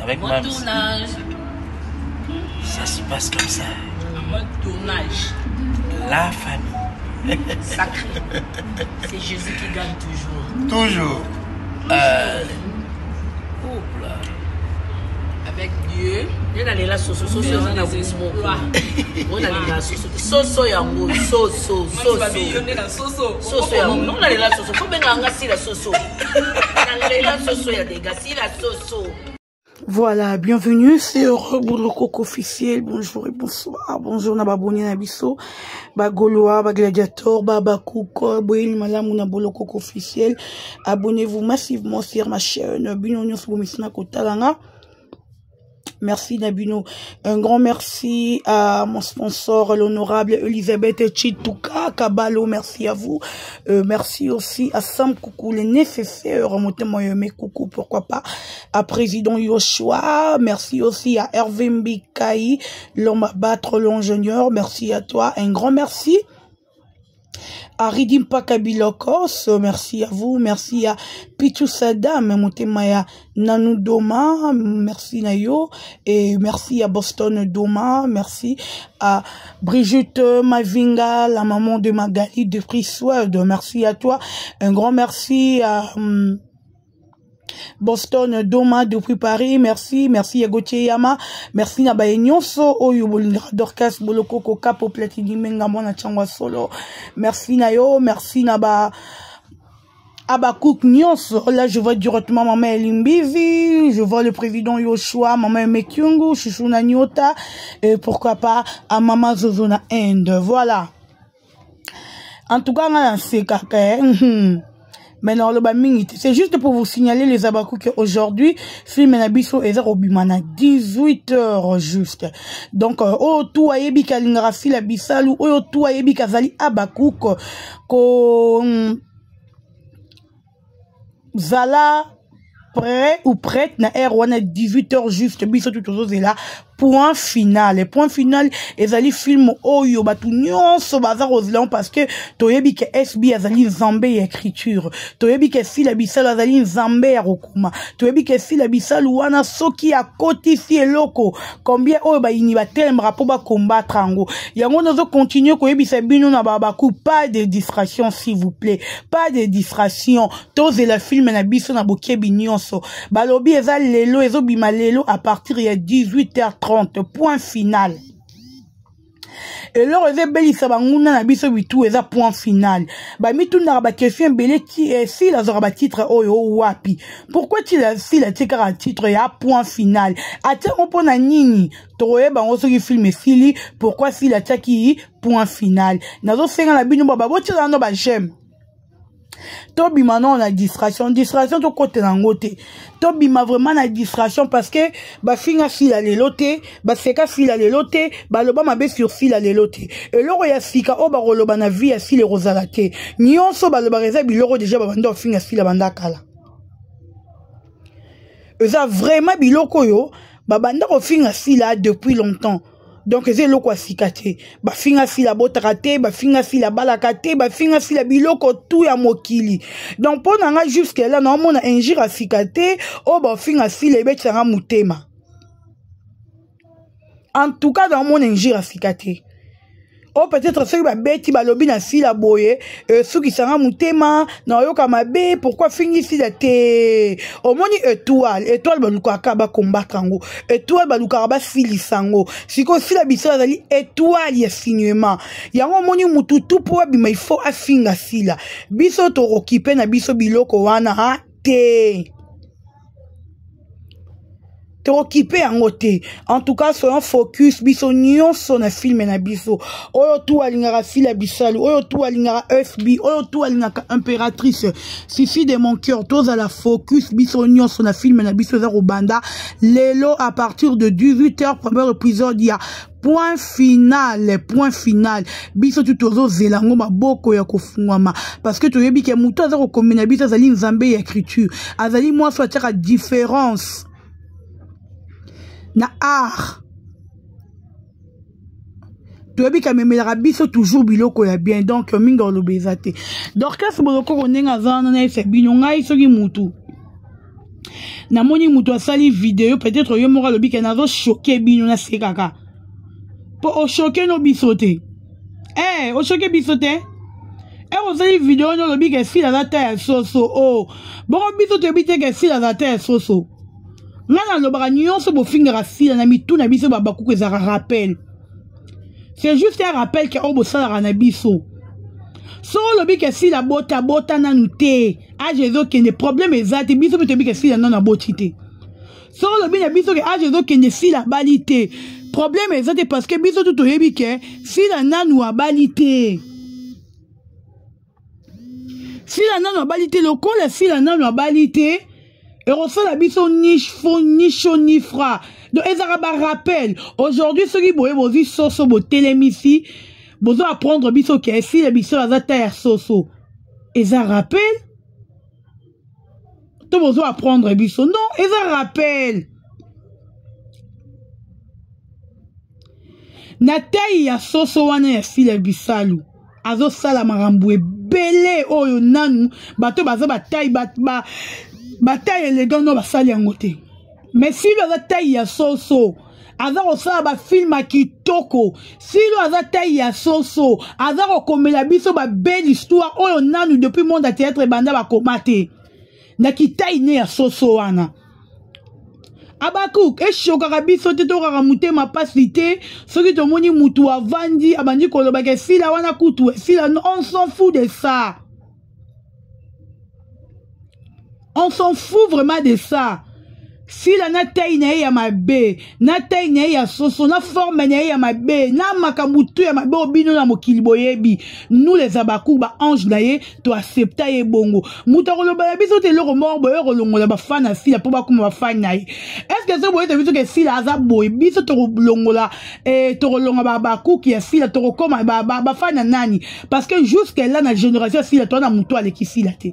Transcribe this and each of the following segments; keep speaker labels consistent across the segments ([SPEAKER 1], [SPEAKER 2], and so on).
[SPEAKER 1] avec
[SPEAKER 2] Mon
[SPEAKER 1] Mams.
[SPEAKER 2] tournage.
[SPEAKER 1] Ça se passe comme ça.
[SPEAKER 2] Mon tournage.
[SPEAKER 1] La famille.
[SPEAKER 2] Sacré. C'est Jésus qui gagne toujours.
[SPEAKER 1] Toujours.
[SPEAKER 2] Oh là. Avec Dieu. On a là soso soso on a espoir. On a là soso soso yango soso soso soso yango. On a là soso. Faut bien ngasi la soso. On a là soso ya des gasi la soso.
[SPEAKER 3] Voilà, bienvenue, c'est Bolokoko officiel. Bonjour et bonsoir. Bonjour na baboni na biso. Ba Gaulois, ba Gladiator, ba Bakuko, Boil Malamu na Bolokoko officiel. Abonnez-vous massivement sur ma chaîne. Binonyo Sobomisna Kotalanga. Merci Nabino. Un grand merci à mon sponsor, l'honorable Elisabeth Chituka Kabalo. Merci à vous. Merci aussi à Sam Coucou, les nécessaires. Montez-moi Coucou, pourquoi pas. À Président Yoshua. Merci aussi à Hervé Mbikaï, l'homme à battre, l'ingénieur. Merci à toi. Un grand merci. À Ridim Pakabilokos, merci à vous, merci à Pichu Sadam, Motemaya Nanou Doma, merci Nayo, et merci à Boston Doma, merci à Brigitte Mavinga, la maman de Magali de Frisword, merci à toi, un grand merci à Boston Doma depuis Paris, merci à Gauthier Yama, merci na Baenyonso oyo Dorcas Bolokoko Capo Platini Menga mona changwa solo, merci na yo, merci na ba Abakouk Nyonso, là je vois directement maman Elimbizi, je vois le président Yoshua, maman Mekyungu, Chouchouna Nyota, et pourquoi pas à maman Zozona End, voilà. En tout cas, on a lancé kaka, maintenant, c'est juste pour vous signaler les abakous qu'aujourd'hui, film Nabiso est à 18h juste. Donc, tout ayebi kalingara fila bisalu, tout ayebi kazali abakou ko zala prêt ou prête na R1 à 18h juste, biso tout aux là. Point final. Point final, ezali film oyo batu nyonso bazar ozlan parce que toyebi ke SB azali nzambe ya écriture. Toyebi ke si la bisala azali nzambe ya rokuma. Toyebi ke si la bisala wana soki ya kotisi eloko. Combien oyo ba ini ba telembra po ba combattre ango. Yango nozo continuer koyebi sa bino na babaku, pas de distraction s'il vous plaît. Pas de distraction. Toze la film na biso na bokebi nyonso. Balobi ezali lelo ezobima lelo à partir ya 18h30. Point final. Et là, on beli sabanguna na biso bitu eza point final. Ba mitu na ba question belé qui est si la zora ba titre oyo wapi. Pourquoi tu la si la tikara titre ya point final. Ate on pona nini. Toroye ba on soki film sili pourquoi si la taki point final. Nazo senga la binu ba boti na no ba j'aime. Tobi maintenant on a distraction to côté nangote. Tobi ma vraiment na distraction parce que ba finga fila lelote, ba seka fila lelote, ba loba mabe sur fila lelote. Et loro ya sika o ba roloba na vie ya file rosalate. Nyonso ba loba reza biloro déjà ba banda finga fila banda kala. Eza vraiment biloko yo, ba banda ko finga fila depuis longtemps. Donc c'est le quoi sikate ba finga fila botrate ba finga fila balakate ba finga fila biloko tout ya mokili. Donc pour nanga jusque là non mona injira sikate o ba finga fila betanga mutema. En tout cas dans mon injira sikate. Oh peut-être ceux qui bêti balobi na fila boye ceux qui sanga mutema na yoka mabe pourquoi fingi fila te au moni étoile baluka ba combattre ngo étoile baluka ba fili sango siko fila bisala zali étoile ya signement yango moni mutu tout pour bima il faut afinga fila biso to occupé na biso biloko wana te te occupé en côté. En tout cas, soyons focus, biso nyonso na film na biso. Oyo tu alingara fila bisalu, oyo tu alingara FB, oyo tu alingara impératrice. Suffit de mon cœur, tous à la focus, biso nyonso na film na biso za Rubanda. Lelo à partir de 18h, premier épisode, il y a point final. Biso tutozo zelango maboko ya kofungwama. Parce que tu yebi ke muto azako kombina biso azali nzambe ya écriture. Azali moi soit tira différence. Na art. Tu as vu qu'à me mettre biso toujours biloko ya bien. Donc, mingo lo bezate. Donc, qu'est-ce que boloko konenga zana na ese binonga isogi mutu. namoni mutu asali vidéo peut-être yo moko alobi ke nazo choquer bino na sekaka po o choquer no biso te o choquer biso te osali vidéo no alobi ke sila aza ta ya soso bongo biso toyebi te ke sila aza ta ya soso nga nalobaka nyonso bofingaka sila na mitu na biso babakuku ezalaka rappel c'est juste un rappel ke oyo bosalaka na biso so olobi ke sila bota nanu te age ezokende problème eza te biso mpe toyebi ke sila nano aboti te so olobi na biso ke age ezokende sila abali te problème eza te parce que biso tu toyebi ke sila nanu abali te sila nanu abali te lokola sila nanu abali te ekosala biso ni chaud ni froid donc ezaka barappel aujourd'hui soki boye bozwi soso botelemisi bozo apprendre biso ke sila biso aza ta ya soso eza rappel to bozo apprendre biso non eza rappel na tai ya soso wana ya sila bisalu azosala makambo ebele oyo nanu bato baza batai batai élégant no basali yango te mais silo aza tai ya soso aza kosala bafilme ya kitoko silo aza tai ya soso aza kokomela biso babelle histoire oyo nanu depuis monde ya théâtre ebanda bakoma te na kitai ne ya soso wana Abakuk eshokaka biso te tokaka mutema pasi te soki tomoni mutu avandi abandi koloba ke sila wana kutu sila on s'en fout de ça. On s'en fout vraiment de ça. Sila na taille na ya mabe, na taille na ya soso, na forme na ya mabe, na makamutu ya mabe obino na mokili boyebi. Nous les Abakuk ba ange na ye to accepta ye bongo. Muta koloba ya biso te loko morbo yo kolongola ba fana sila po ba kuma ba fana na ye. Est-ce que ça boye te biso ke sila aza boye biso to kolongola to kolonga ba Abakuk ya sila to koma ba fana nani parce que jusque là na génération sila to na mutu aleki sila te.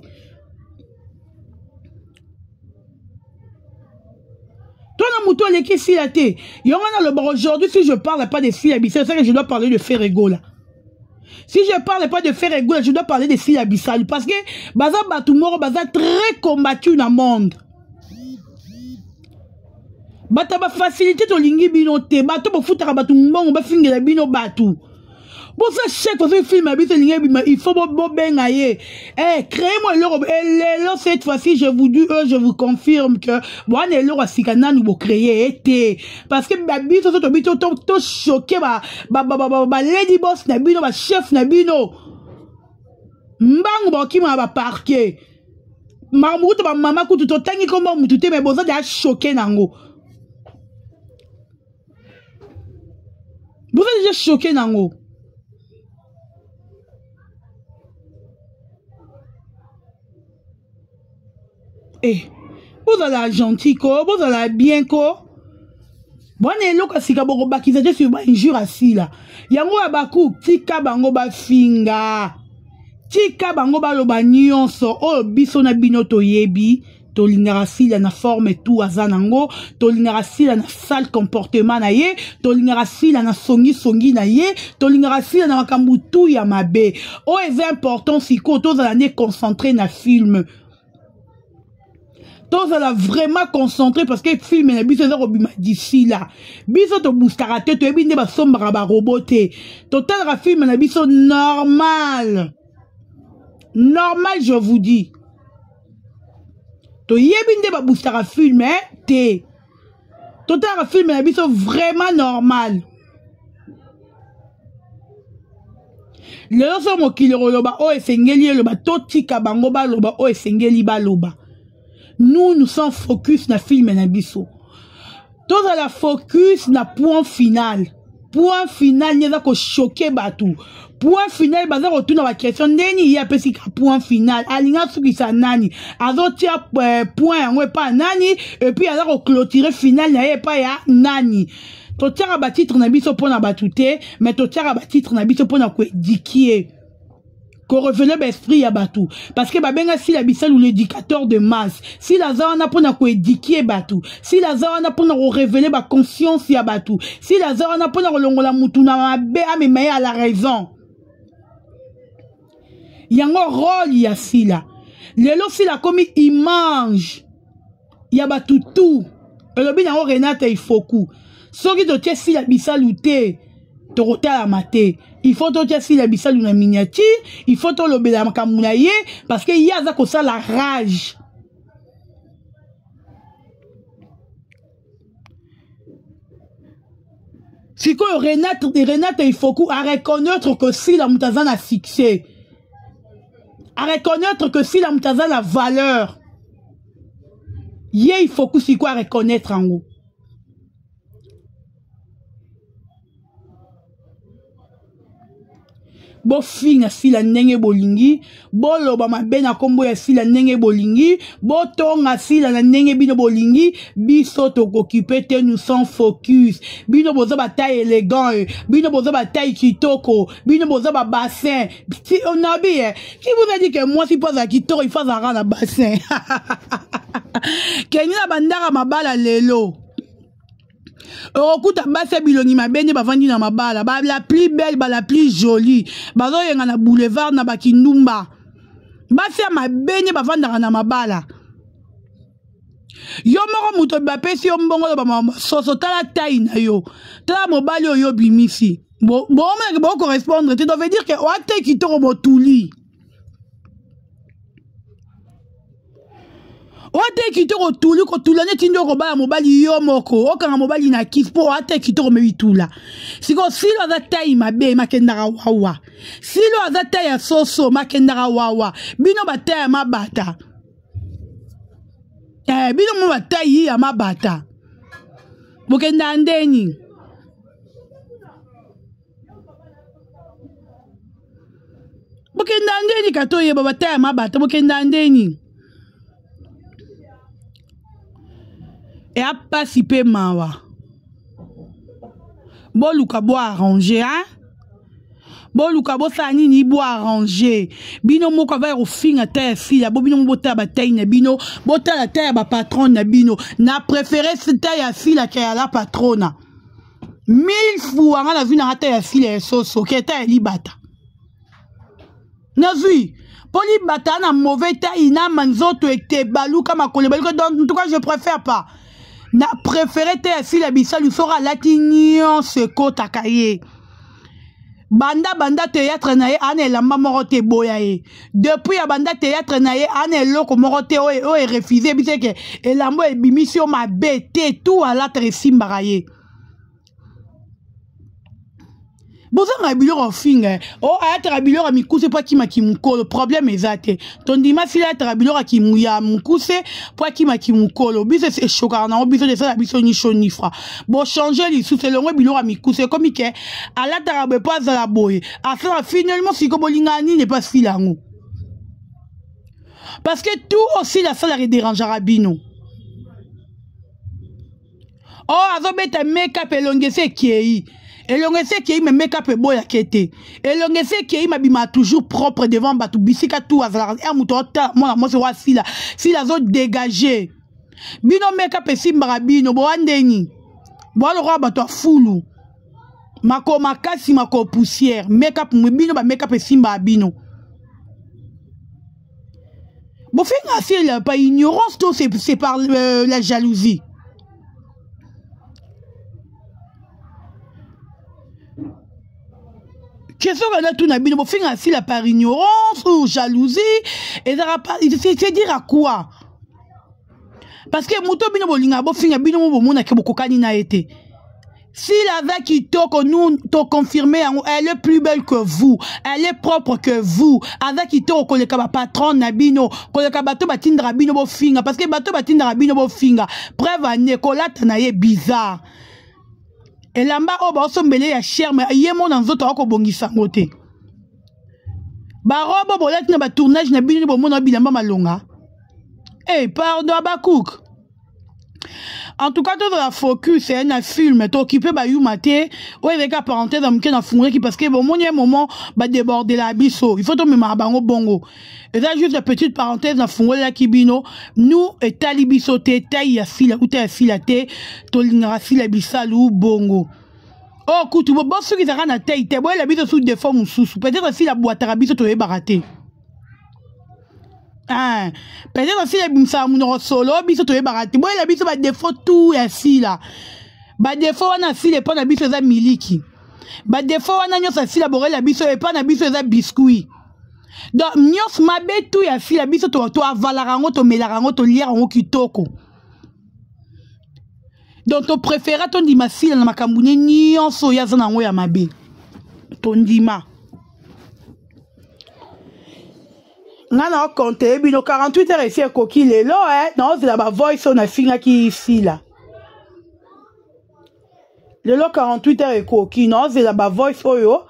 [SPEAKER 3] Aujourd'hui, si je ne parle pas de Sila Bissal, c'est que je dois parler de Ferrego là. Si je ne parle pas de Ferrego, je dois parler de Sila Bissal. Parce que Baza Batumoro, Baza très combattu dans le monde. Bata ba facilité to lingi bino te, bato ba futaka batu mbongo ba fingela bino batu. Bon ça chaque fois que film habite il faut benga ye. Créez-moi l'euro cette fois-ci je vous dis je vous confirme que bon l'euro sikana nous créer été parce que babi to choqué ba lady boss na bino ba chef na bino. Mbango ba kima ba parquet. Mamuto ba mama kutu to tangi komba mutu te mais boza da choqué nango. Vous êtes déjà choqué nango. Vous allez gentil ko, vous allez bien ko. Bon eloko sika boko bakiza te sur ba injure asila. Yango Abakuk tika bango ba finga. Tika bango ba loba nyonso o biso na bino to yebi. To lingara sila na forme tout azanango, to lingara sila na sale comportement na ye, to lingara sila na songi na ye, to lingara sila na makambu tout ya mabe. O est important siko to za ne concentré na film. To za vraiment concentré parce que film na biso za robima d'ici là. Biso to boustarate to ebinde ba sombra ba roboté. Total ra film na biso normal. Normal je vous dis. To yebinde ba boustara film te. Total film na biso vraiment normal. Le so mokili loba o esengeli loba totika bango ba loba o esengeli ba loba. Nous sommes focus na film na biso. Tous à la focus na point final. Point final n'y a ko choquer batu. Point final baza retourner la question ndeni ya pesi ka point final. Alinga suki sa nani. Azotia point ngwe pa nani et puis ala ko clôturer final na ye pa ya nani. To tiara ba titre na biso pona batute, mais to tiara ba titre na biso pona ko dikier. Qu'on révèle l'esprit à Batou. Parce que Babenga si la Bissal ou l'éducateur de masse. Si la zone a pour na ko éduquer Batou. Si la zone a pour na révéler ba conscience ya Batou. Si la zone a pour na longola mutu na mabe a me à la raison. Yango rôle ya sila. Lelo sila comme il mange. ya batutu elobi nango Renata Ifoku soki totie Sila Bisalu te tokotala mate il faut totie Sila Bisalu na miniature il faut tolobela makambo na ye parce que ye aza kosala rage sikoyo Renata Ifoku a reconnaître que Sila Mutaza na succès à reconnaître que Sila Mutaza la valeur ye Ifoku siko à reconnaître en haut bo finga Sila ndenge bolingi bo loba mabe na kombo ya Sila ndenge bolingi bo tonga Sila na ndenge bino bolingi biso tokokipe te nous sommes focus bino boza ba taille élégant bino boza ba taille kitoko bino boza ba bassin si on a bien qui vous a dit que moi si pas à kitoko il faut ça na bassin kenina bandara mabala lelo okuta base bilongi mabende bavandi na mabala ba la plus belle ba la plus jolie bazo yenga na boulevard na bakindumba base mabende bavanda na mabala yo moko muto bapesi yo mbongo ba soso tala taille na yo tala mobali oyo bimisi bo correspondre tu dois dire que oate kitoko botuli Ote kitoko tuli ko tulane tindo ko bala mobali yo moko okanga mobali na kispo ate kitoko mebi tula siko silo za taille mabe makendaka wawa silo za taille soso makendaka wawa bino bataya mabata bino mo bataille ya mabata bokenda ndeni katoye bataya mabata bokenda ndeni et a pas si peu mawa. Bon luka bo arranger hein. Bon luka bo sani ni bo arranger. Bino moko va au fin à terre fille, bo bino mo ta bataille na bino, bo ta la terre ba patron na bino. Na préféré cette taille à fille qui a la patrona. 1000 fois on a vu na taille à fille soso qui était libata. Na vu Poli bata na mauvais taille na manzoto ekte baluka makole baluka donc en tout cas je préfère pas. Na préféré te si la Bisalu sera latinio se kota kaye. Banda théâtre na ye ane lamba morote boya ye. Depuis ya banda théâtre na ye ane loko morote o e refusé bise ke elambo e bimisio ma bete tout à la tresimba ye. Bozanga biloko finga o ayatra biloko mikuse pa kima kimukolo problème ezate tondima sila ayatra biloko kimuya mukuse pa kima kimukolo biso c'est choquant na biso de ça biso ni chaud ni froid bon changer les sous selon biloko mikuse comme que alatra be pas la boye afin finalement si ko bolingani n'est pas filango parce que tout aussi la salle dérangera bino oh azobeta make-up elongese kiei elongese kiei me make-up e boya kete elongese kiei mabima toujours propre devant batu bisika tout azala mutota mona mo se wa sila zo dégager bino make-up e simbara bino bo andeni bo lo roi batu fulu mako makasi mako poussière make-up bino ba make-up e simbara bino bo finga c'est pas ignorance tout c'est par la jalousie. Qu'est-ce qu'on a tout n'abîme pour faire ainsi la par ignorance ou jalousie et c'est dire à quoi parce que muto bino bolinga bo finga bino mo mona ke bokokani na été si la va qui toko nous to confirmer elle est plus belle que vous elle est propre que vous avec qui toko le kaba patron na bino ko le kaba to batindra bino bo finga parce que bato batindra bino bo finga preuve Nicolas na ye bizarre. Et là-bas, oh, bah, on mêlé à cher, mais il y a mon dans autres encore bongi sangote. Bah, robo, bolet, n'a pas tournage, n'a bien bon mon abilamba malonga. Eh, pardon, Abakouk. En tout cas, tout la focus, c'est un film, t'es occupé, bah, you maté, ouais, avec la parenthèse, on a fourré qui parce que bon, mon y a un moment, bah, déborder la bisso. Il faut tomber ma bango bongo. Et là, juste la petite parenthèse, na fourré la kibino, nous, et talibiso te, taille ya fila, ou ta fila te, tolingra fila bisalou bongo. Oh, écoute, bon, ceux qui s'arrêtent à taille, te, ouais, la biso sous des formes sous, peut-être si la boîte à biso te est baraté. Peut-être aussi les bimsa mon solo biso to barati boy la biso ba défaut tout ainsi là ba défaut wana si les pas na biso za miliki ba défaut wana nyosa si la boré la biso et pas na biso za biscuit donc nyos mabe tout ya si la biso to avalarango to melarango to liarango kitoko donc to préféra ton dima si na makambune nyonso ya zana ngo ya mabe ton dima Nana compté bino 48 heures ici coquille lelo non c'est la voice on a fini qui ici là lelo 48 heures coquille non c'est la voice oyo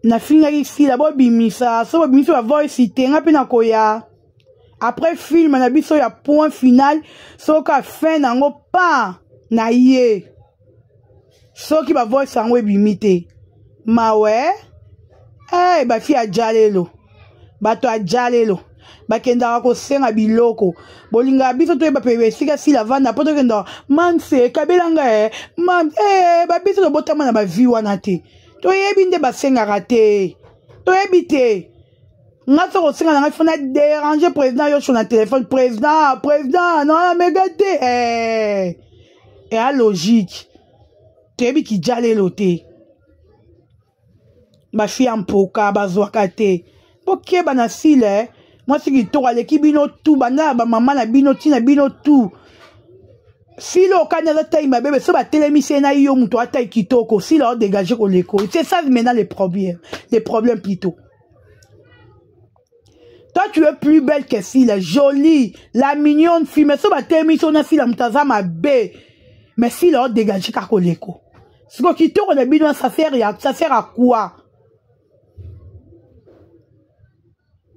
[SPEAKER 3] na fini ici là bo bimisa so bimisa la voice tenga pe na koya après film na biso ya point final so ka fin nango pa na ye so ki ba voice ango bimité ma ouais ba fi a jalelo bato ajalelo bakenda ko senga biloko bolinga biso to ba pewe sika si la vanda poto kenda man se kabelanga man ba biso to botama na ba vie wana te to yebi nde ba senga raté to yebite ngaso ko senga na fona déranger président yo sur na téléphone président non mais gâté et à logique to yebi ki jalelo te ba fi ampoka bazwaka te Ok, bana sile, moi c'est qui toi les qui bino tout, bana ba maman na bino tina bino tout. Si le Canada taille ma bébé, ça va télémisser na yo muto a taille kitoko, si leur dégager qu'on l'écho. C'est ça maintenant les problèmes plutôt. Toi tu es plus belle que si la jolie, la mignonne fille, mais ça va télémisser na si la mutaza ma bé, mais si leur dégager qu'on l'écho. Ce qu'on kitoko on a bino ça sert à quoi?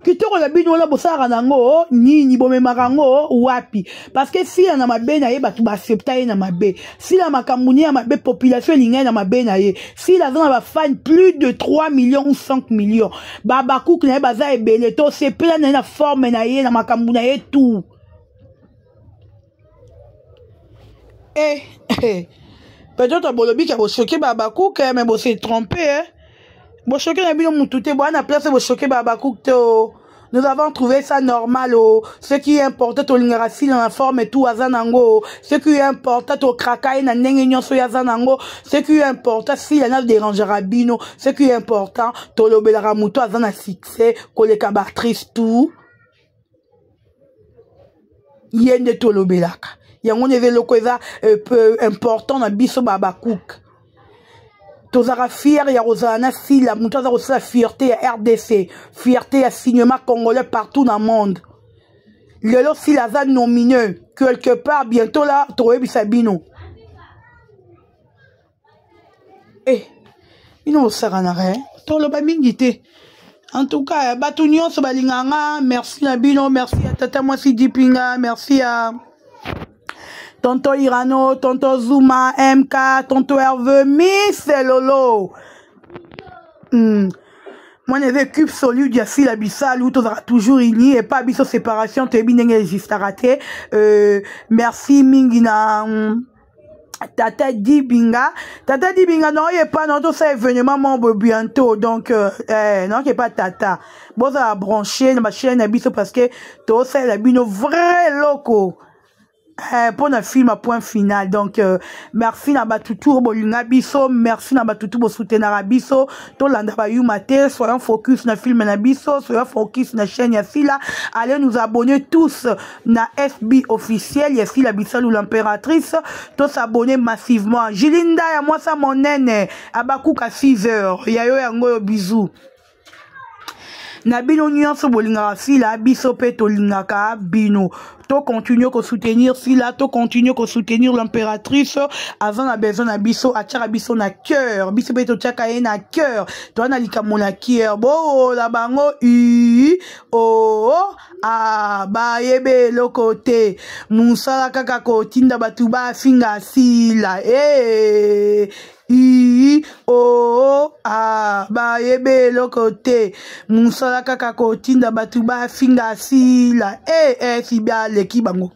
[SPEAKER 3] Kitoko la bino la bosara nango nini bomemarango wapi parce que si na mabe na ye batu ba accepta na mabe si la makamuni ya mabe population linga na mabe na ye si la zona ba fan plus de 3 millions ou 5 millions baba kouk na baza ebele to se plan na forme na ye na makamuna ye tout peut-être bolobi ka bo choquer baba kouk mais bo se tromper Bon choqué na bino mutute bon na place bo choqué baba kouk nous avons trouvé ça normal ce qui est important to lingara si dans la forme et tout azanango ce qui est important to kraka na ndenge nyonso ya zanango ce qui est important si la nav dérangera bino ce qui est important to lobela muto azana succès koleka actrice tout yende to lobelaka yango ne veloko eza important na biso baba kouk Tozara fier ya Rosana si la moutoza la fierté ya RDC, fierté ya cinéma congolais partout dans le monde. Lelo si la zone nomineux quelque part bientôt là trouver bisabino. Ino saranare, to lo ba mingité. En tout cas, batunyo so balinganga, merci na bino, merci à tata Mwasi Dipinga, merci à Tonton Irano, Tonton Zuma, MK, Tonton Hervé, Miss Lolo. Moi, je vécu solide, il y a si la bissale, où tu auras toujours uni, et pas biso séparation, tu es bien raté. Merci, Mingina. Tata Dibinga, non, il n'y a pas, non, tout ça est événement membre bientôt, donc, non, il n'y a pas Tata. Bon, ça a branché, ma chaîne à biso, parce que, tout ça, il a bino vrai loco. Pour un film à point final donc merci na batutu bolinga biso merci na batutu bo soutenir biso to landa ba yumate soyons focus na film na biso soyons focus na chaîne ya fila allez nous abonner tous na FB officiel ya fila bisalou l'impératrice to s'abonner massivement Jilinda ya moi ça mon nene abakuka 6h ya yo yango bisous na bino nyonso bolinga fila biso pe to lingaka bino to continue ko soutenir fila to continue ko soutenir l'impératrice avant na besoin na biso achara biso na cœur biso pe to chaka na cœur to na likamo na cœur bo la bango ba yebe lokote musala kaka ko tinda batu ba finga sila ba yebe lokote musala kaka ko tinda batu ba finga sila si bia leki bango